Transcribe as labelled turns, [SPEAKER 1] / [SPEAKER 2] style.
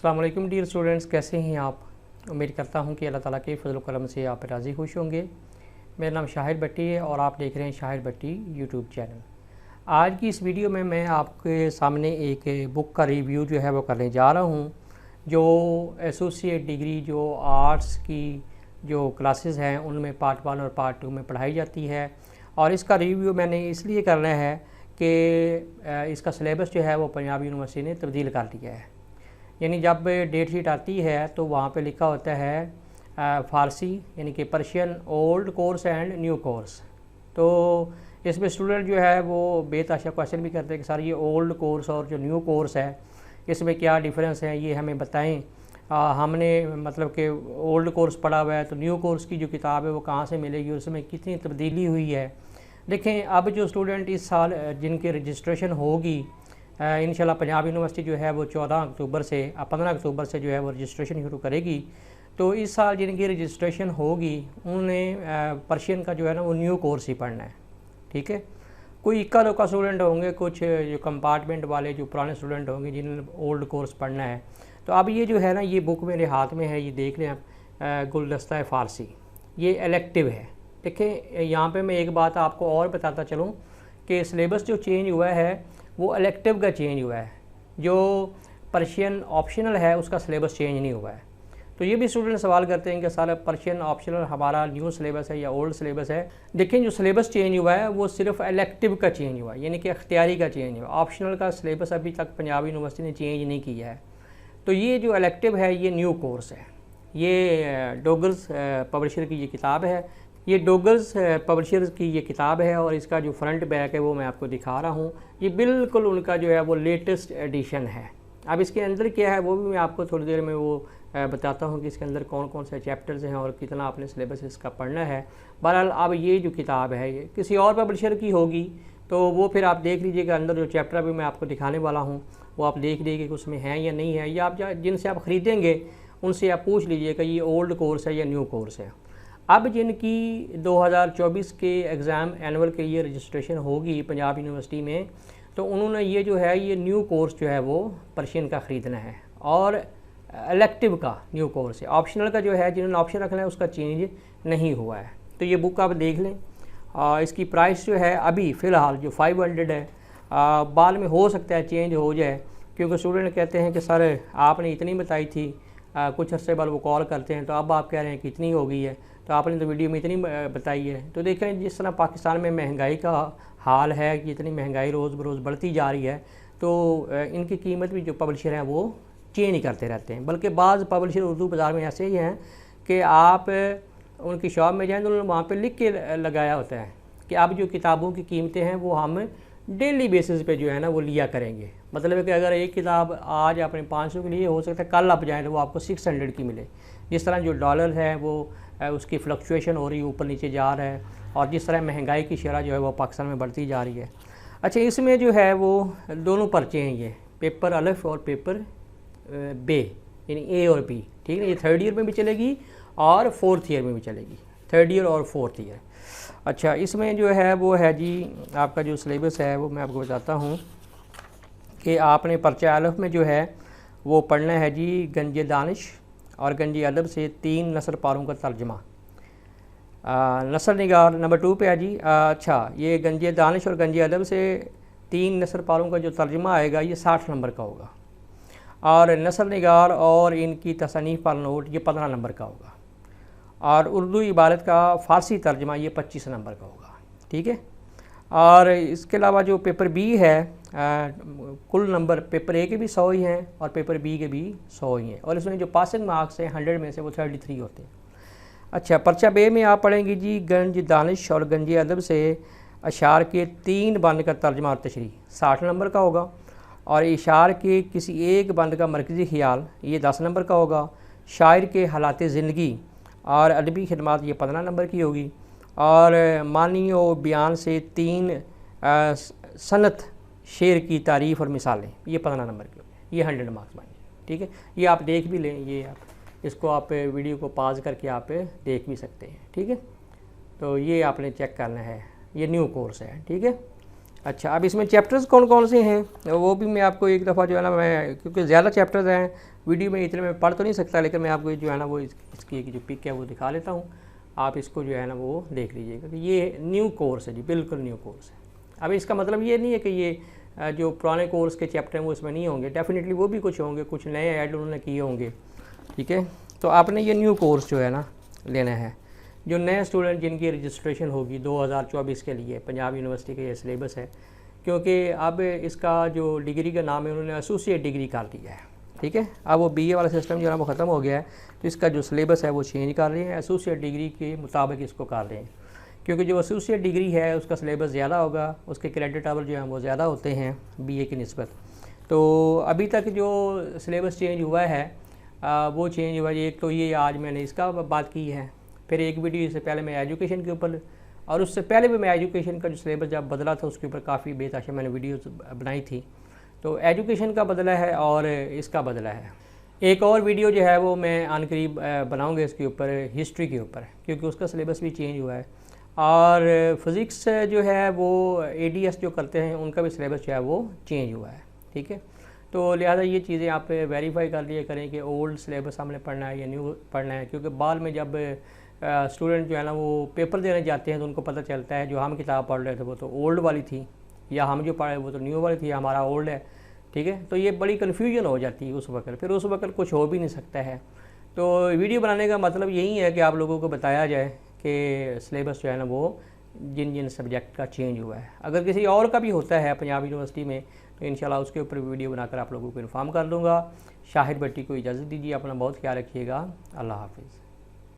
[SPEAKER 1] अस्सलाम वालेकुम dear students, कैसे हैं आप। उम्मीद करता हूं कि अल्लाह ताला के फजल करम से आप राज़ी खुश होंगे। मेरा नाम शाहिर भट्टी है और आप देख रहे हैं शाहिर भट्टी यूट्यूब चैनल। आज की इस वीडियो में मैं आपके सामने एक बुक का रिव्यू जो है वो करने जा रहा हूं, जो एसोसिएट डिग्री जो आर्ट्स की जो क्लासेस हैं उनमें पार्ट 1 और पार्ट 2 में पढ़ाई जाती है। और इसका रिव्यू मैंने इसलिए करना है कि इसका सिलेबस जो है वो पंजाब यूनिवर्सिटी ने तब्दील कर दिया है। यानी जब डेट शीट आती है तो वहाँ पे लिखा होता है फ़ारसी यानी कि Persian old course and new course. तो इसमें स्टूडेंट जो है वो बेतहाशा क्वेश्चन भी करते हैं कि सर ये ओल्ड कोर्स और जो न्यू कोर्स है इसमें क्या डिफरेंस है, ये हमें बताएं। हमने मतलब कि ओल्ड कोर्स पढ़ा हुआ है तो न्यू कोर्स की जो किताब है वो कहाँ से मिलेगी और उसमें कितनी तब्दीली हुई है। देखें, अब जो स्टूडेंट इस साल जिनकी रजिस्ट्रेशन होगी इंशाल्लाह पंजाब यूनिवर्सिटी जो है वो 14 अक्टूबर से 15 अक्टूबर से जो है वो रजिस्ट्रेशन शुरू करेगी। तो इस साल जिनकी रजिस्ट्रेशन होगी उन्हें पर्शियन का जो है ना वो न्यू कोर्स ही पढ़ना है। ठीक है, कोई इक्का दुक्का स्टूडेंट होंगे, कुछ जो कंपार्टमेंट वाले जो पुराने स्टूडेंट होंगे जिन्होंने ओल्ड कोर्स पढ़ना है। तो अब ये जो है ना ये बुक मेरे हाथ में है, ये देख लें आप, गुलदस्ता फ़ारसी, ये इलेक्टिव है। देखें, यहाँ पे मैं एक बात आपको और बताता चलूँ कि सिलेबस जो चेंज हुआ है वो इलेक्टिव का चेंज हुआ है, जो पर्शियन ऑप्शनल है उसका सिलेबस चेंज नहीं हुआ है। तो ये भी स्टूडेंट सवाल करते हैं कि सारा पर्शियन ऑप्शनल हमारा न्यू सिलेबस है या ओल्ड सिलेबस है। देखें, जो सिलेबस चेंज हुआ है वो सिर्फ इलेक्टिव का चेंज हुआ है, यानी कि अख्तियारी का चेंज हुआ। ऑप्शनल का सिलेबस अभी तक पंजाब यूनिवर्सिटी ने चेंज नहीं किया है। तो ये जो इलेक्टिव है ये न्यू कोर्स है। ये डोगल्स पब्लिशर की ये किताब है, ये डोगल्स पब्लिशर्स की ये किताब है और इसका जो फ्रंट बैक है वो मैं आपको दिखा रहा हूँ। ये बिल्कुल उनका जो है वो लेटेस्ट एडिशन है। अब इसके अंदर क्या है वो भी मैं आपको थोड़ी देर में वो बताता हूँ कि इसके अंदर कौन कौन से चैप्टर्स हैं और कितना आपने सिलेबस इसका पढ़ना है। बहरहाल अब ये जो किताब है ये किसी और पब्लिशर की होगी तो वो फिर आप देख लीजिएगा, अंदर जो चैप्टर अभी मैं आपको दिखाने वाला हूँ वो आप देख लीजिए कि उसमें है या नहीं है, या आप जिनसे आप ख़रीदेंगे उनसे आप पूछ लीजिएगा ये ओल्ड कोर्स है या न्यू कोर्स है। अब जिनकी 2024 के एग्ज़ाम एनुअल के लिए रजिस्ट्रेशन होगी पंजाब यूनिवर्सिटी में, तो उन्होंने ये जो है ये न्यू कोर्स जो है वो पर्शियन का ख़रीदना है और इलेक्टिव का न्यू कोर्स है। ऑप्शनल का जो है जिन्होंने ऑप्शन रखना है उसका चेंज नहीं हुआ है। तो ये बुक आप देख लें। इसकी प्राइस जो है अभी फ़िलहाल जो 500 है, बाद में हो सकता है चेंज हो जाए, क्योंकि स्टूडेंट कहते हैं कि सर आपने इतनी बताई थी, कुछ अर्से बाद वो कॉल करते हैं तो अब आप कह रहे हैं कि इतनी हो गई है, तो आपने तो वीडियो में इतनी बताई है। तो देखें, जिस तरह पाकिस्तान में महंगाई का हाल है कि इतनी महंगाई रोज़ बरोज़ बढ़ती जा रही है, तो इनकी कीमत भी जो पब्लिशर हैं वो चेंज करते रहते हैं। बल्कि बाज़ पब्लिशर उर्दू बाज़ार में ऐसे ही हैं कि आप उनकी शॉप में जाएँ तो उन्होंने वहाँ पर लिख के लगाया होता है कि अब जो किताबों की कीमतें हैं वो हम डेली बेसिस पे जो है ना वो लिया करेंगे। मतलब है कि अगर एक किताब आज आपने 500 के लिए, हो सकता है कल आप जाएँ तो वो आपको 600 की मिले। जिस तरह जो डॉलर है वो उसकी फ्लक्चुएशन हो रही है, ऊपर नीचे जा रहा है, और जिस तरह महंगाई की शरह जो है वो पाकिस्तान में बढ़ती जा रही है। अच्छा, इसमें जो है वो दोनों पर्चे हैं, ये पेपर अलिफ और पेपर बे, यानी ए और बी। ठीक है, ये 3rd ईयर में भी चलेगी और 4th ईयर में भी चलेगी, 3rd ईयर और 4th ईयर। अच्छा, इसमें जो है वो है जी आपका जो सिलेबस है वो मैं आपको बताता हूँ कि आपने पर्चा अलिफ में जो है वो पढ़ना है जी गंज दानिश और गंज अदब से 3 नसर पारों का तर्जमा। नसर निगार नंबर 2 पे है जी। अच्छा, ये गंज दानिश और गंज अदब से 3 नसर पारों का जो तर्जमा आएगा ये 60 नंबर का होगा, और नसर निगार और इनकी तसनीफ़ पर नोट ये 15 नंबर का होगा, और उर्दू इबारत का फ़ारसी तर्जमा ये 25 नंबर का होगा। ठीक है, और इसके अलावा जो पेपर बी है कुल नंबर पेपर ए के भी 100 ही हैं और पेपर बी के भी 100 ही हैं, और इसमें जो पासिंग मार्क्स हैं 100 में से वो 33 होते हैं। अच्छा, पर्चा बे में आप पढ़ेंगी जी गंज दानिश और गंज अदब से अशार के 3 बंद का तर्जमा और तशरीह 60 नंबर का होगा, और इशार के किसी एक बंद का मरकज़ी ख्याल ये 10 नंबर का होगा। शायर के हालात ज़िंदगी और अदबी खिदमात ये 15 नंबर की होगी, और मानी और बयान से 3 सनत शेर की तारीफ़ और मिसालें ये 15 नंबर की होगी, ये 100 मार्क्स बन जाए। ठीक है, ये आप देख भी लें, ये आप इसको आप वीडियो को पॉज करके आप देख भी सकते हैं। ठीक है, तो ये आपने चेक करना है, ये न्यू कोर्स है। ठीक है, अच्छा, अब इसमें चैप्टर्स कौन कौन से हैं वो भी मैं आपको एक दफ़ा जो है ना, मैं क्योंकि ज़्यादा चैप्टर्स हैं वीडियो में इतने मैं पढ़ तो नहीं सकता, लेकिन मैं आपको जो है ना वो इसकी एक जो पिक है वो दिखा लेता हूँ। आप इसको जो है ना वो देख लीजिएगा कि ये न्यू कोर्स है जी, बिल्कुल न्यू कोर्स है। अब इसका मतलब ये नहीं है कि ये जो पुराने कोर्स के चैप्टर हैं वो इसमें नहीं होंगे, डेफिनेटली वो भी कुछ होंगे, कुछ नए ऐड उन्होंने किए होंगे। ठीक है, तो आपने ये न्यू कोर्स जो है ना लेना है। जो नए स्टूडेंट जिनकी रजिस्ट्रेशन होगी 2024 के लिए, पंजाब यूनिवर्सिटी का ये सिलेबस है, क्योंकि अब इसका जो डिग्री का नाम है उन्होंने एसोसिएट डिग्री कर दिया है। ठीक है, अब वो बीए वाला सिस्टम जो है वो ख़त्म हो गया है, तो इसका जो सिलेबस है वो चेंज कर रहे हैं, एसोसिएट डिग्री के मुताबिक इसको कर रहे हैं, क्योंकि जो एसोसिएट डिग्री है उसका सिलेबस ज़्यादा होगा, उसके क्रेडिट आवर जो हैं वो ज़्यादा होते हैं बीए की निस्बत। तो अभी तक जो सिलेबस चेंज हुआ है वो चेंज हुआ, एक तो ये आज मैंने इसका बात की है, फिर एक वीडियो इससे पहले मैं एजुकेशन के ऊपर, और उससे पहले भी मैं एजुकेशन का जो सिलेबस जब बदला था उसके ऊपर काफ़ी बेतहाशा मैंने वीडियोस बनाई थी। तो एजुकेशन का बदला है और इसका बदला है। एक और वीडियो जो है वो मैं आनकरीब बनाऊंगा इसके ऊपर, हिस्ट्री के ऊपर, क्योंकि उसका सिलेबस भी चेंज हुआ है, और फिज़िक्स जो है वो एडीएस जो करते हैं उनका भी सिलेबस जो है वो चेंज हुआ है। ठीक है, तो लिहाजा ये चीज़ें आप वेरीफाई कर लिया करें कि ओल्ड सिलेबस हमने पढ़ना है या न्यू पढ़ना है, क्योंकि बाद में जब स्टूडेंट जो है ना वो पेपर देने जाते हैं तो उनको पता चलता है जो हम किताब पढ़ रहे थे वो तो ओल्ड वाली थी, या हम जो पढ़े वो तो न्यू वाली थी, हमारा ओल्ड है। ठीक है, तो ये बड़ी कन्फ्यूजन हो जाती है उस वक्त, फिर उस वक्त कुछ हो भी नहीं सकता है। तो वीडियो बनाने का मतलब यही है कि आप लोगों को बताया जाए कि सिलेबस जो है ना वो जिन जिन सब्जेक्ट का चेंज हुआ है। अगर किसी और का भी होता है पंजाब यूनिवर्सिटी में तो इंशाल्लाह उसके ऊपर वीडियो बनाकर आप लोगों को इन्फॉर्म कर दूँगा। शाहिर भट्टी को इजाज़त दीजिए, अपना बहुत ख्याल रखिएगा। अल्लाह हाफिज़।